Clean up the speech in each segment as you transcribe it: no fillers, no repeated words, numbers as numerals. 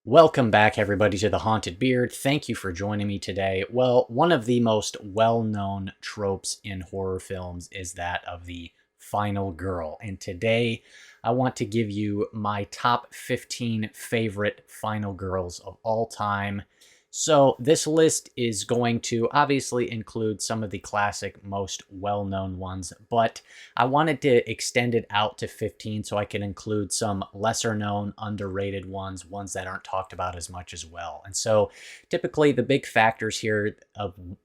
Welcome back, everybody, to The Haunted Beard. Thank you for joining me today. Well, one of the most well-known tropes in horror films is that of the final girl. And today, I want to give you my top 15 favorite final girls of all time. So this list is going to obviously include some of the classic, most well-known ones, but I wanted to extend it out to 15 so I can include some lesser-known, underrated ones that aren't talked about as much as well. And so typically the big factors here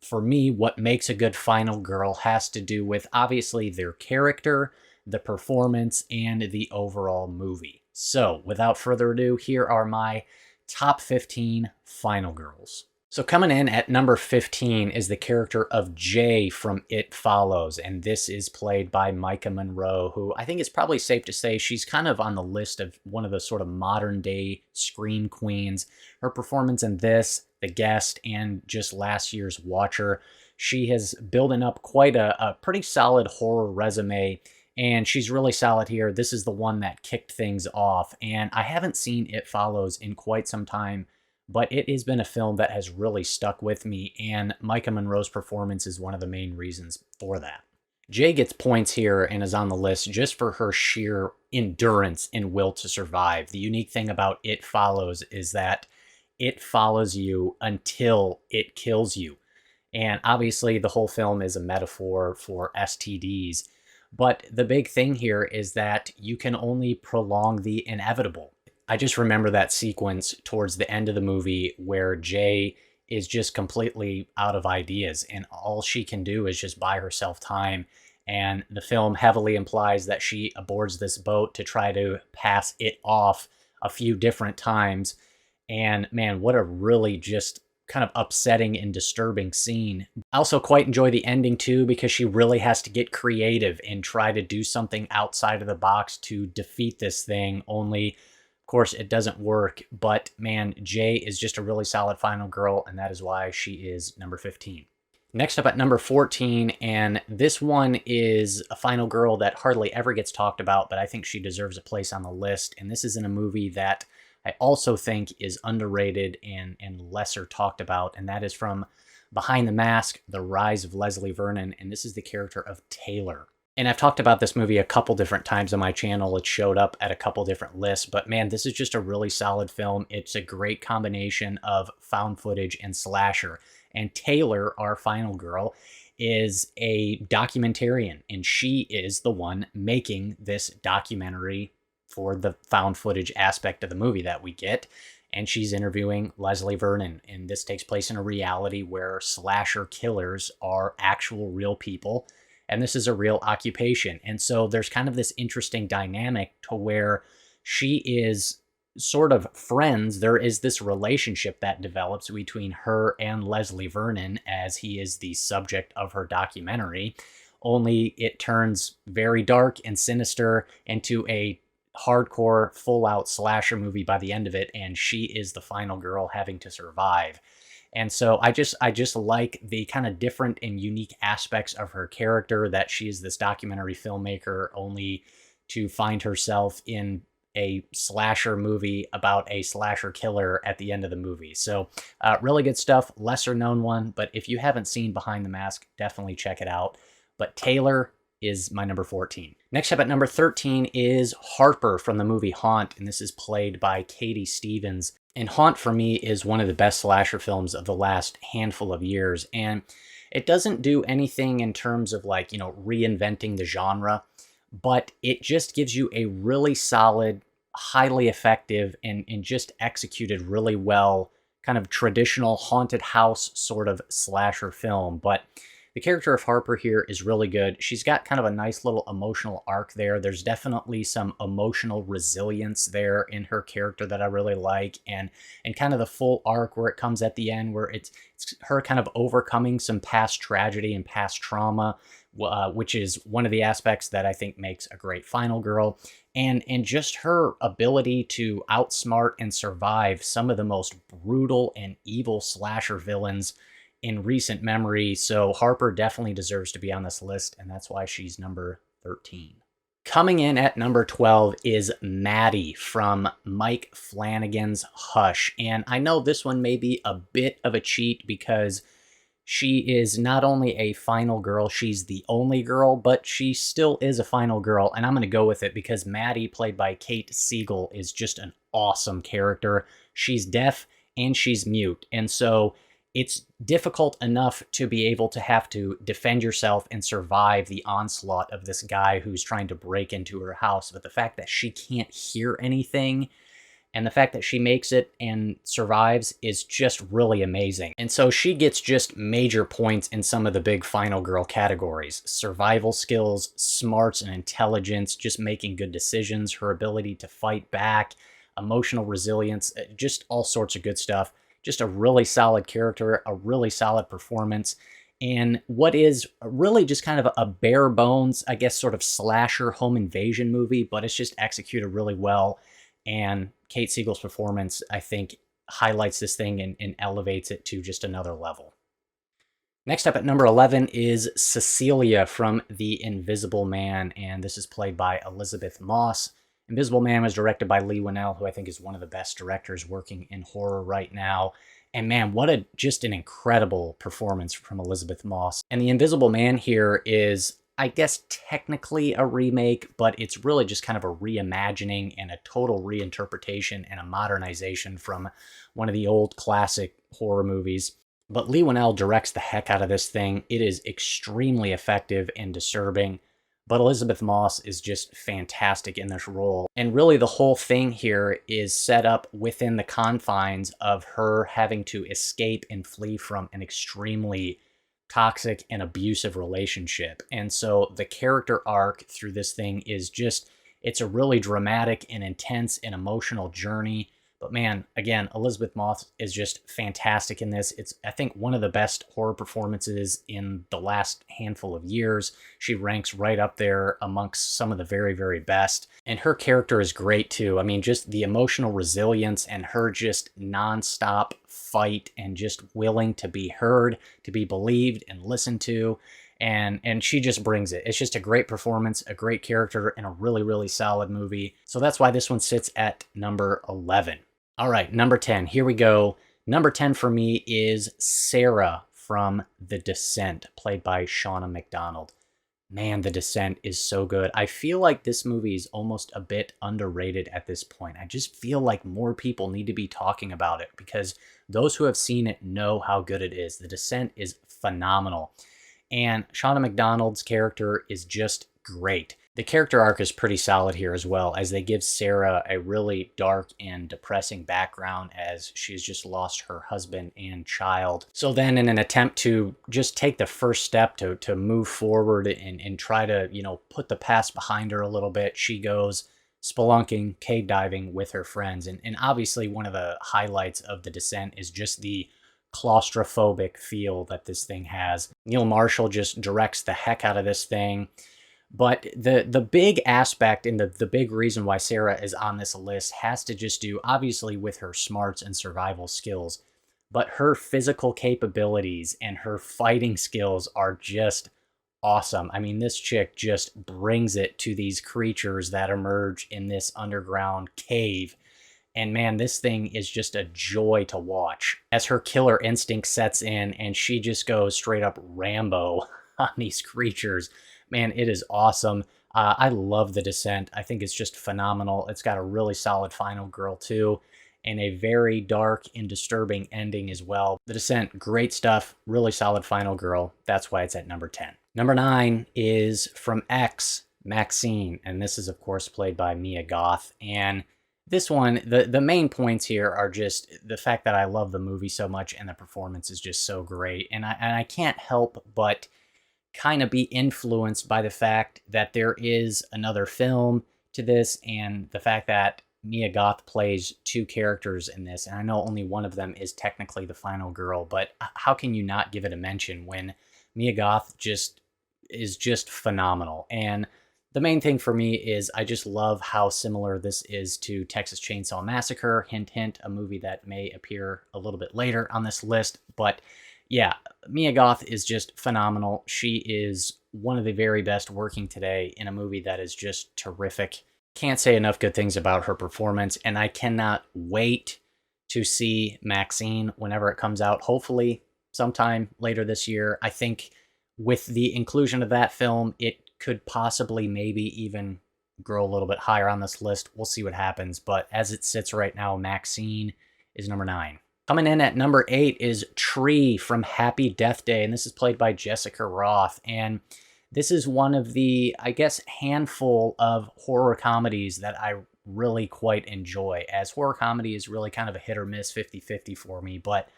for me, what makes a good final girl has to do with obviously their character, the performance, and the overall movie. So without further ado, here are my top 15 final girls. So coming in at number 15 is the character of Jay from It Follows, and this is played by Maika Monroe, who I think it's probably safe to say she's kind of on the list of one of the sort of modern day scream queens. Her performance in this, The Guest, and just last year's Watcher, she has building up quite a pretty solid horror resume, and she's really solid here. This is the one that kicked things off, and I haven't seen It Follows in quite some time, but it has been a film that has really stuck with me, and Maika Monroe's performance is one of the main reasons for that. Jay gets points here and is on the list just for her sheer endurance and will to survive. The unique thing about It Follows is that it follows you until it kills you. And obviously the whole film is a metaphor for STDs. But the big thing here is that you can only prolong the inevitable. I just remember that sequence towards the end of the movie where Jay is just completely out of ideas and all she can do is just buy herself time. And the film heavily implies that she aboards this boat to try to pass it off a few different times. And man, what a really just kind of upsetting and disturbing scene. I also quite enjoy the ending too, because she really has to get creative and try to do something outside of the box to defeat this thing. Only, of course, it doesn't work. But man, Jay is just a really solid final girl, and that is why she is number 15. Next up at number 14, and this one is a final girl that hardly ever gets talked about, but I think she deserves a place on the list. And this is in a movie that I also think is underrated and lesser talked about, and that is from Behind the Mask, The Rise of Leslie Vernon, and this is the character of Taylor. And I've talked about this movie a couple different times on my channel. It showed up at a couple different lists, but man, this is just a really solid film. It's a great combination of found footage and slasher. And Taylor, our final girl, is a documentarian, and she is the one making this documentary for the found footage aspect of the movie that we get. And she's interviewing Leslie Vernon. And this takes place in a reality where slasher killers are actual real people. And this is a real occupation. And so there's kind of this interesting dynamic to where she is sort of friends. There is this relationship that develops between her and Leslie Vernon as he is the subject of her documentary. Only it turns very dark and sinister into a hardcore full-out slasher movie by the end of it, and she is the final girl having to survive. And so I just like the kind of different and unique aspects of her character, that she is this documentary filmmaker only to find herself in a slasher movie about a slasher killer at the end of the movie. So really good stuff, lesser known one, but if you haven't seen Behind the Mask, definitely check it out. But Taylor is my number 14. Next up at number 13 is Harper from the movie Haunt, and this is played by Katie Stevens. And Haunt, for me, is one of the best slasher films of the last handful of years, and it doesn't do anything in terms of like, reinventing the genre, but it just gives you a really solid, highly effective, and just executed really well, kind of traditional haunted house sort of slasher film. But the character of Harper here is really good. She's got kind of a nice little emotional arc there. There's definitely some emotional resilience there in her character that I really like, and kind of the full arc where it comes at the end, where it's her kind of overcoming some past tragedy and past trauma, which is one of the aspects that I think makes a great final girl, and just her ability to outsmart and survive some of the most brutal and evil slasher villains in recent memory. So Harper definitely deserves to be on this list, and that's why she's number 13. Coming in at number 12 is Maddie from Mike Flanagan's Hush. And I know this one may be a bit of a cheat because she is not only a final girl, she's the only girl, but she still is a final girl. And I'm going to go with it because Maddie, played by Kate Siegel, is just an awesome character. She's deaf and she's mute. And so it's difficult enough to be able to have to defend yourself and survive the onslaught of this guy who's trying to break into her house. But the fact that she can't hear anything and the fact that she makes it and survives is just really amazing. And so she gets just major points in some of the big final girl categories. Survival skills, smarts and intelligence, just making good decisions, her ability to fight back, emotional resilience, just all sorts of good stuff. Just a really solid character, a really solid performance, and what is really just kind of a bare bones, I guess, sort of slasher home invasion movie, but it's just executed really well. And Kate Siegel's performance, I think, highlights this thing and elevates it to just another level. Next up at number 11 is Cecilia from The Invisible Man, and this is played by Elizabeth Moss. Invisible Man was directed by Leigh Whannell, who I think is one of the best directors working in horror right now. And man, what just an incredible performance from Elizabeth Moss. And The Invisible Man here is, I guess, technically a remake, but it's really just kind of a reimagining and a total reinterpretation and a modernization from one of the old classic horror movies. But Leigh Whannell directs the heck out of this thing. It is extremely effective and disturbing. But Elizabeth Moss is just fantastic in this role. And really the whole thing here is set up within the confines of her having to escape and flee from an extremely toxic and abusive relationship. And so the character arc through this thing is just, it's a really dramatic and intense and emotional journey. But man, again, Elizabeth Moss is just fantastic in this. It's, I think, one of the best horror performances in the last handful of years. She ranks right up there amongst some of the very, very best. And her character is great too. I mean, just the emotional resilience and her just nonstop fight and just willing to be heard, to be believed and listened to. And she just brings it. It's just a great performance, a great character, and a really, really solid movie. So that's why this one sits at number 11. All right, number 10. Here we go. Number 10 for me is Sarah from The Descent, played by Shauna McDonald. Man, The Descent is so good. I feel like this movie is almost a bit underrated at this point. I just feel like more people need to be talking about it because those who have seen it know how good it is. The Descent is phenomenal. And Shauna McDonald's character is just great. The character arc is pretty solid here as well, as they give Sarah a really dark and depressing background as she's just lost her husband and child. So then in an attempt to just take the first step to move forward and try to, put the past behind her a little bit, she goes spelunking, cave diving with her friends. And obviously one of the highlights of The Descent is just the claustrophobic feel that this thing has. Neil Marshall just directs the heck out of this thing. But the big aspect and the big reason why Sarah is on this list has to just do, obviously, with her smarts and survival skills. But her physical capabilities and her fighting skills are just awesome. I mean, this chick just brings it to these creatures that emerge in this underground cave. And man, this thing is just a joy to watch as her killer instinct sets in and she just goes straight up Rambo on these creatures. Man, it is awesome. I love The Descent. I think it's just phenomenal. It's got a really solid final girl too, and a very dark and disturbing ending as well. The Descent, great stuff. Really solid final girl. That's why it's at number 10. Number 9 is from X, Maxine, and this is of course played by Mia Goth. And this one, the main points here are just the fact that I love the movie so much and the performance is just so great. And I can't help but kind of be influenced by the fact that there is another film to this and the fact that Mia Goth plays two characters in this. And I know only one of them is technically the final girl, but how can you not give it a mention when Mia Goth is just phenomenal? And The main thing for me is I just love how similar this is to Texas Chainsaw Massacre. Hint, hint, a movie that may appear a little bit later on this list. But yeah, Mia Goth is just phenomenal. She is one of the very best working today in a movie that is just terrific. Can't say enough good things about her performance, and I cannot wait to see Maxine whenever it comes out. Hopefully sometime later this year. I think with the inclusion of that film, it could possibly maybe even grow a little bit higher on this list. We'll see what happens. But as it sits right now, Maxine is number 9. Coming in at number 8 is Tree from Happy Death Day, and this is played by Jessica Rothe. And this is one of the, I guess, handful of horror comedies that I really quite enjoy, as horror comedy is really kind of a hit or miss 50-50 for me. But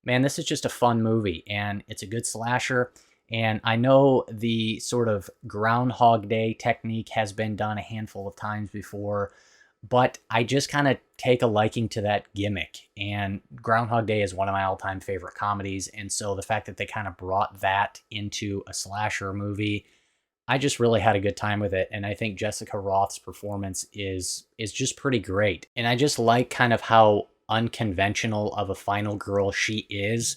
man, this is just a fun movie, and it's a good slasher. And I know the sort of Groundhog Day technique has been done a handful of times before, but I just kind of take a liking to that gimmick. And Groundhog Day is one of my all-time favorite comedies, and so the fact that they kind of brought that into a slasher movie, I just really had a good time with it. And I think Jessica Roth's performance is just pretty great. And I just like kind of how unconventional of a final girl she is.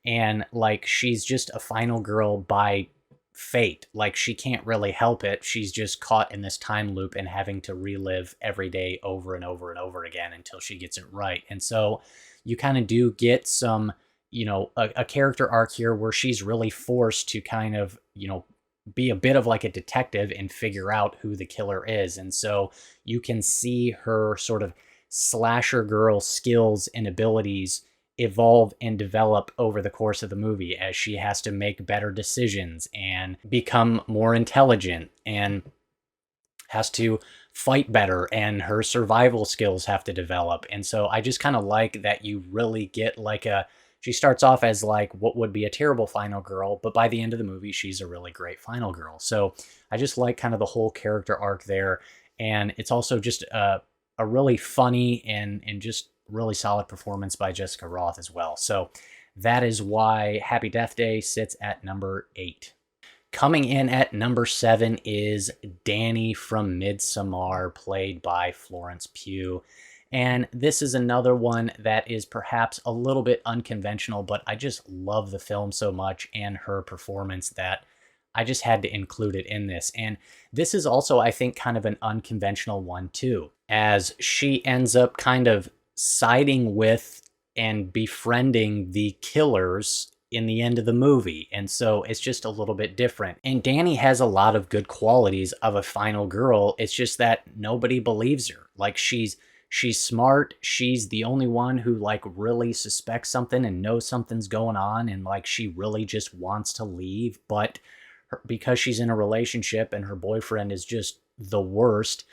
And like, she's just a final girl by fate. Like, she can't really help it. She's just caught in this time loop and having to relive every day over and over and over again until she gets it right. And so you kind of do get some, a character arc here where she's really forced to kind of, be a bit of like a detective and figure out who the killer is. And so you can see her sort of slasher girl skills and abilities evolve and develop over the course of the movie as she has to make better decisions and become more intelligent and has to fight better, and her survival skills have to develop. And so I just kind of like that you really get like she starts off as like what would be a terrible final girl, but by the end of the movie, she's a really great final girl. So I just like kind of the whole character arc there. And it's also just a really funny and just really solid performance by Jessica Rothe as well. So that is why Happy Death Day sits at number 8. Coming in at number 7 is Danny from Midsummar, played by Florence Pugh. And this is another one that is perhaps a little bit unconventional, but I just love the film so much and her performance that I just had to include it in this. And this is also, I think, kind of an unconventional one too, as she ends up kind of siding with and befriending the killers in the end of the movie. And so it's just a little bit different. And Danny has a lot of good qualities of a final girl. It's just that nobody believes her. Like, she's smart. She's the only one who like really suspects something and knows something's going on. And like, she really just wants to leave. But because she's in a relationship and her boyfriend is just the worst,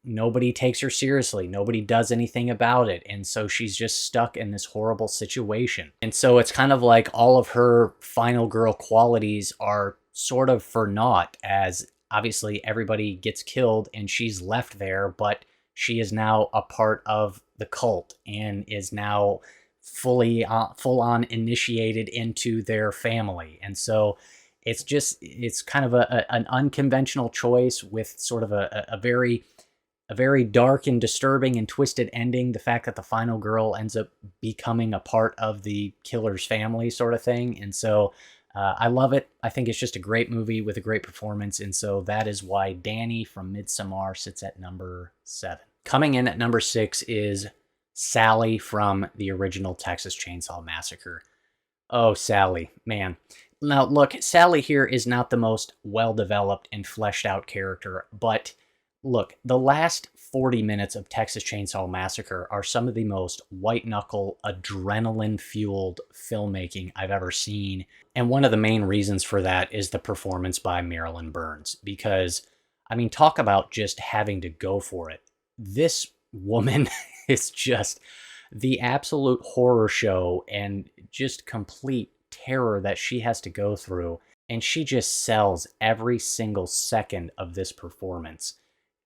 nobody takes her seriously. Nobody does anything about it. And so she's just stuck in this horrible situation. And so it's kind of like all of her final girl qualities are sort of for naught, as obviously everybody gets killed and she's left there, but she is now a part of the cult and is now full on initiated into their family. And so it's kind of an unconventional choice with sort of a very dark and disturbing and twisted ending. The fact that the final girl ends up becoming a part of the killer's family sort of thing. And so I love it. I think it's just a great movie with a great performance. And so that is why Danny from Midsummar sits at number 7. Coming in at number 6 is Sally from the original Texas Chainsaw Massacre. Oh, Sally, man. Now, look, Sally here is not the most well-developed and fleshed out character, but look, the last 40 minutes of Texas Chainsaw Massacre are some of the most white-knuckle, adrenaline-fueled filmmaking I've ever seen. And one of the main reasons for that is the performance by Marilyn Burns. Because, I mean, talk about just having to go for it. This woman is just the absolute horror show and just complete terror that she has to go through. And she just sells every single second of this performance.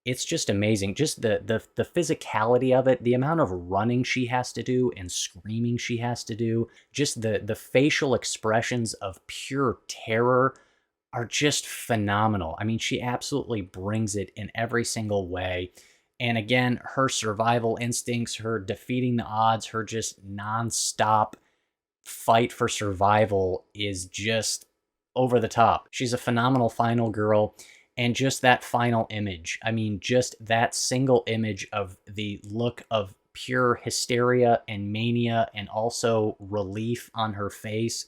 It's just amazing. Just the physicality of it, the amount of running she has to do and screaming she has to do, just the facial expressions of pure terror are just phenomenal. I mean, she absolutely brings it in every single way. And again, her survival instincts, her defeating the odds, her just nonstop fight for survival is just over the top. She's a phenomenal final girl. And just that final image, I mean, just that single image of the look of pure hysteria and mania and also relief on her face,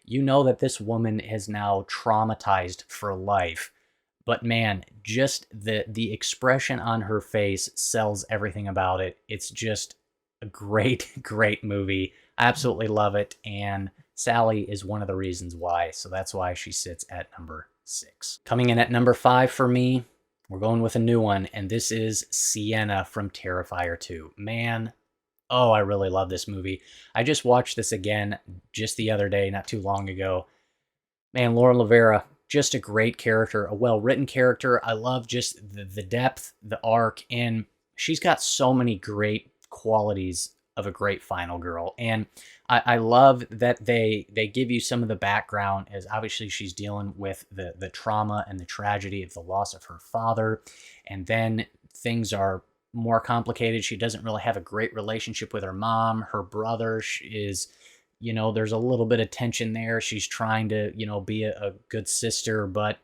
you know that this woman is now traumatized for life. But man, just the expression on her face sells everything about it. It's just a great, great movie. I absolutely love it. And Sally is one of the reasons why. So that's why she sits at number 6. Coming in at number 5 for me, we're going with a new one. And this is Sienna from Terrifier 2. Man, oh, I really love this movie. I just watched this again just the other day, not too long ago. Man, Laura Rivera, just a great character, a well-written character. I love just the depth, the arc, and she's got so many great qualities of a great final girl. And I love that they give you some of the background, as obviously she's dealing with the trauma and the tragedy of the loss of her father. And then things are more complicated. She doesn't really have a great relationship with her mom. Her brother is, there's a little bit of tension there. She's trying to, be a good sister, but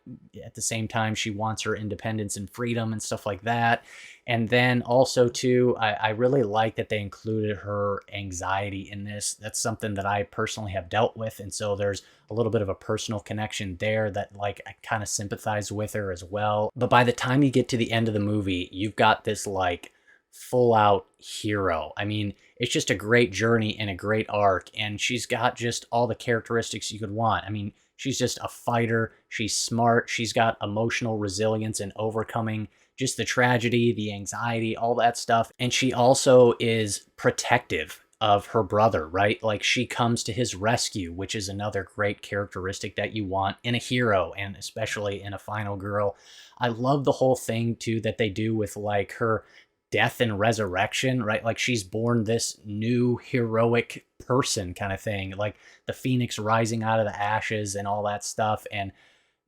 at the same time, she wants her independence and freedom and stuff like that. And then also, too, I really like that they included her anxiety in this. That's something that I personally have dealt with. And so there's a little bit of a personal connection there that, like, I kind of sympathize with her as well. But by the time you get to the end of the movie, you've got this, like, full out hero. I mean, it's just a great journey and a great arc, and she's got just all the characteristics you could want. I mean, she's just a fighter. She's smart. She's got emotional resilience and overcoming just the tragedy, the anxiety, all that stuff. And she also is protective of her brother, right? Like, she comes to his rescue, which is another great characteristic that you want in a hero, and especially in a final girl. I love the whole thing too that they do with, like, her death and resurrection, right? Like, she's born this new heroic person kind of thing, like the phoenix rising out of the ashes and all that stuff. And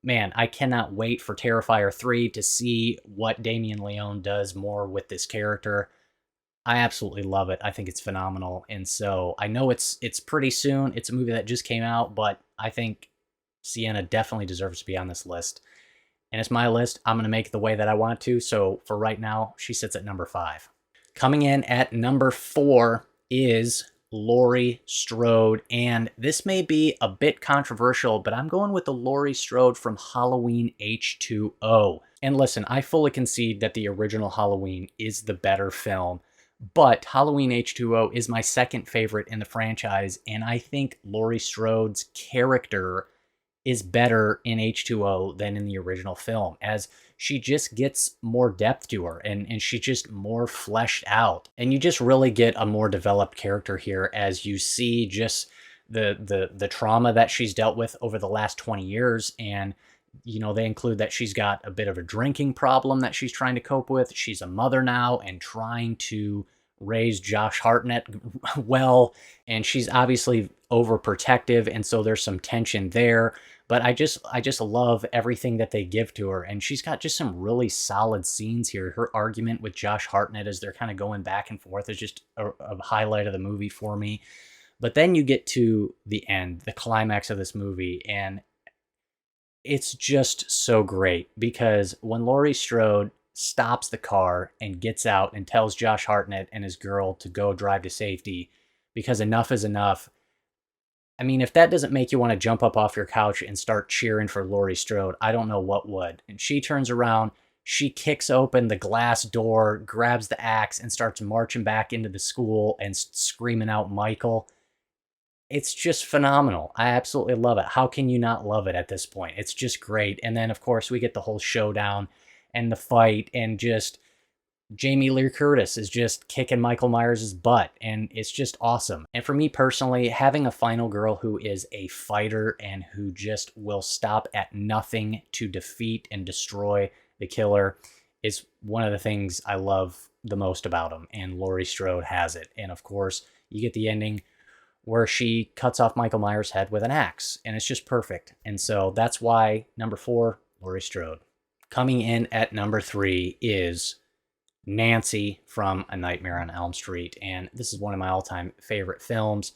man, I cannot wait for Terrifier 3 to see what Damien Leone does more with this character. I absolutely love it. I think it's phenomenal. And so I know it's pretty soon. It's a movie that just came out, but I think Sienna definitely deserves to be on this list. And it's my list. I'm going to make it the way that I want to. So for right now, she sits at number 5. Coming in at number 4 is Laurie Strode. And this may be a bit controversial, but I'm going with the Laurie Strode from Halloween H2O. And listen, I fully concede that the original Halloween is the better film, but Halloween H2O is my second favorite in the franchise. And I think Laurie Strode's character is better in H2O than in the original film, as she just gets more depth to her and she's just more fleshed out. And you just really get a more developed character here as you see just the trauma that she's dealt with over the last 20 years. And, they include that she's got a bit of a drinking problem that she's trying to cope with. She's a mother now and trying to raise Josh Hartnett well, and she's obviously overprotective, and so there's some tension there. But I just love everything that they give to her, and she's got just some really solid scenes here. Her argument with Josh Hartnett as they're kind of going back and forth is just a highlight of the movie for me. But then you get to the end, the climax of this movie, and it's just so great because when Laurie Strode stops the car and gets out and tells Josh Hartnett and his girl to go drive to safety because enough is enough. I mean, if that doesn't make you want to jump up off your couch and start cheering for Laurie Strode, I don't know what would. And she turns around, she kicks open the glass door, grabs the axe, and starts marching back into the school and screaming out Michael. It's just phenomenal. I absolutely love it. How can you not love it at this point? It's just great. And then, of course, we get the whole showdown and the fight, and just Jamie Lee Curtis is just kicking Michael Myers' butt, and it's just awesome. And for me personally, having a final girl who is a fighter and who just will stop at nothing to defeat and destroy the killer is one of the things I love the most about him, and Laurie Strode has it. And of course, you get the ending where she cuts off Michael Myers' head with an axe, and it's just perfect. And so that's why number 4, Laurie Strode. Coming in at number 3 is Nancy from A Nightmare on Elm Street, and this is one of my all-time favorite films,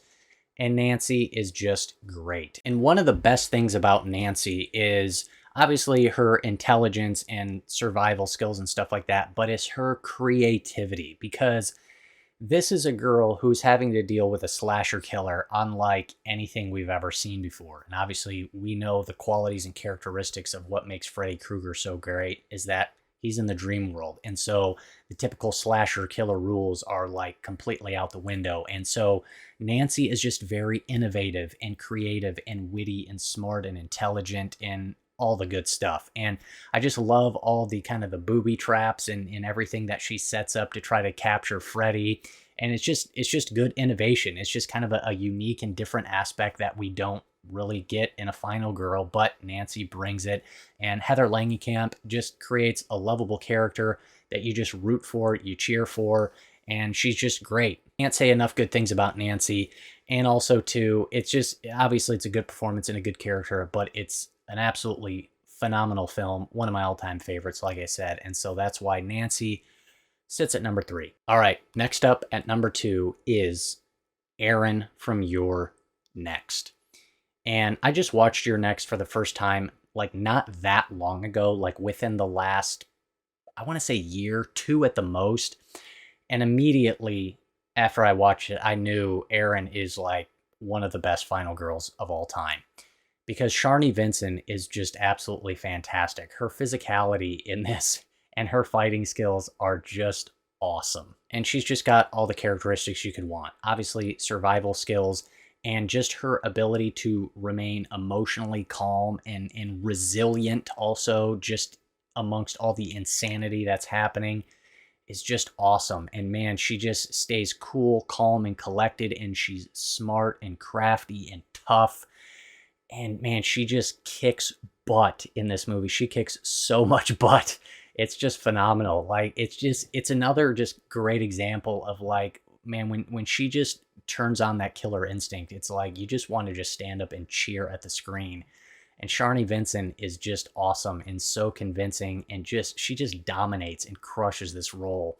and Nancy is just great. And one of the best things about Nancy is obviously her intelligence and survival skills and stuff like that, but it's her creativity, because this is a girl who's having to deal with a slasher killer unlike anything we've ever seen before. And obviously, we know the qualities and characteristics of what makes Freddy Krueger so great is that he's in the dream world. And so the typical slasher killer rules are like completely out the window. And so Nancy is just very innovative and creative and witty and smart and intelligent and all the good stuff. And I just love all the kind of the booby traps and everything that she sets up to try to capture Freddy. And it's just good innovation. It's just kind of a unique and different aspect that we don't really get in a Final Girl, but Nancy brings it. And Heather Langenkamp just creates a lovable character that you just root for, you cheer for, and she's just great. Can't say enough good things about Nancy. And also too, it's just, obviously it's a good performance and a good character, but it's an absolutely phenomenal film. One of my all-time favorites, like I said. And so that's why Nancy sits at number 3. All right, next up at number 2 is Aaron from You're Next. And I just watched You're Next for the first time, like not that long ago, like within the last, I want to say year, 2 at the most. And immediately after I watched it, I knew Aaron is like one of the best Final Girls of all time. Because Sharni Vinson is just absolutely fantastic. Her physicality in this and her fighting skills are just awesome. And she's just got all the characteristics you could want. Obviously, survival skills and just her ability to remain emotionally calm and resilient also, just amongst all the insanity that's happening, is just awesome. And man, she just stays cool, calm, and collected, and she's smart and crafty and tough. And man, she just kicks butt in this movie. She kicks so much butt. It's just phenomenal. Like, it's another just great example of like, man, when she just turns on that killer instinct, it's like you just want to just stand up and cheer at the screen. And Sharni Vinson is just awesome and so convincing, and she just dominates and crushes this role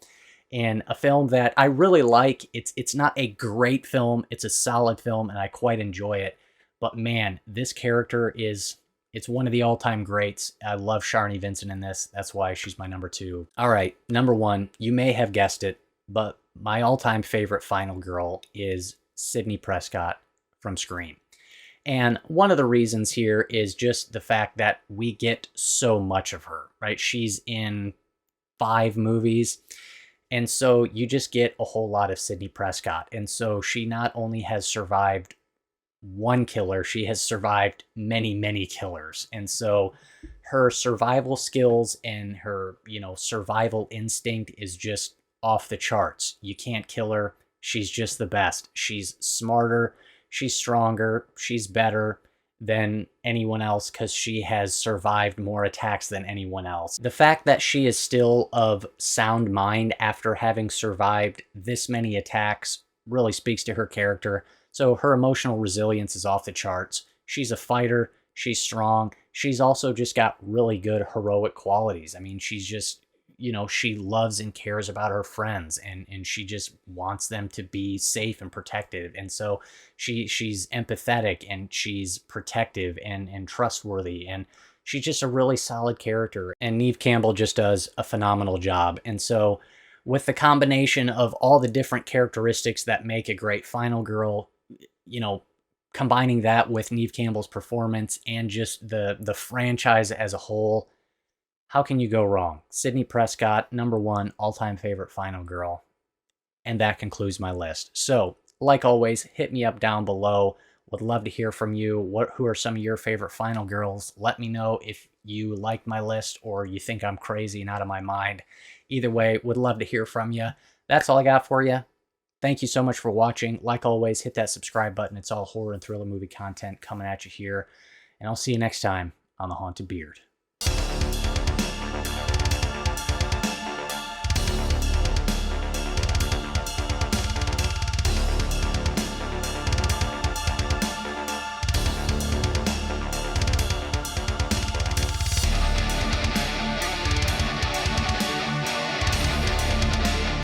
in a film that I really like. It's not a great film. It's a solid film, and I quite enjoy it. But man, this character it's one of the all-time greats. I love Sharni Vinson in this. That's why she's my number 2. All right, number 1, you may have guessed it, but my all-time favorite Final Girl is Sidney Prescott from Scream. And one of the reasons here is just the fact that we get so much of her, right? She's in 5 movies. And so you just get a whole lot of Sidney Prescott. And so she not only has survived one killer, she has survived many, many killers. And so her survival skills and her, survival instinct is just off the charts. You can't kill her. She's just the best. She's smarter, she's stronger, she's better than anyone else because she has survived more attacks than anyone else. The fact that she is still of sound mind after having survived this many attacks really speaks to her character. So her emotional resilience is off the charts. She's a fighter. She's strong. She's also just got really good heroic qualities. I mean, she's just, she loves and cares about her friends, and she just wants them to be safe and protected. And so she's empathetic, and she's protective and trustworthy. And she's just a really solid character. And Neve Campbell just does a phenomenal job. And so with the combination of all the different characteristics that make a great Final Girl, combining that with Neve Campbell's performance and just the franchise as a whole, how can you go wrong? Sidney Prescott, number 1 all-time favorite Final Girl. And that concludes my list. So, like always, hit me up down below. Would love to hear from you. Who are some of your favorite Final Girls? Let me know if you like my list or you think I'm crazy and out of my mind. Either way, would love to hear from you. That's all I got for you. Thank you so much for watching. Like always, hit that subscribe button. It's all horror and thriller movie content coming at you here. And I'll see you next time on The Haunted Beard.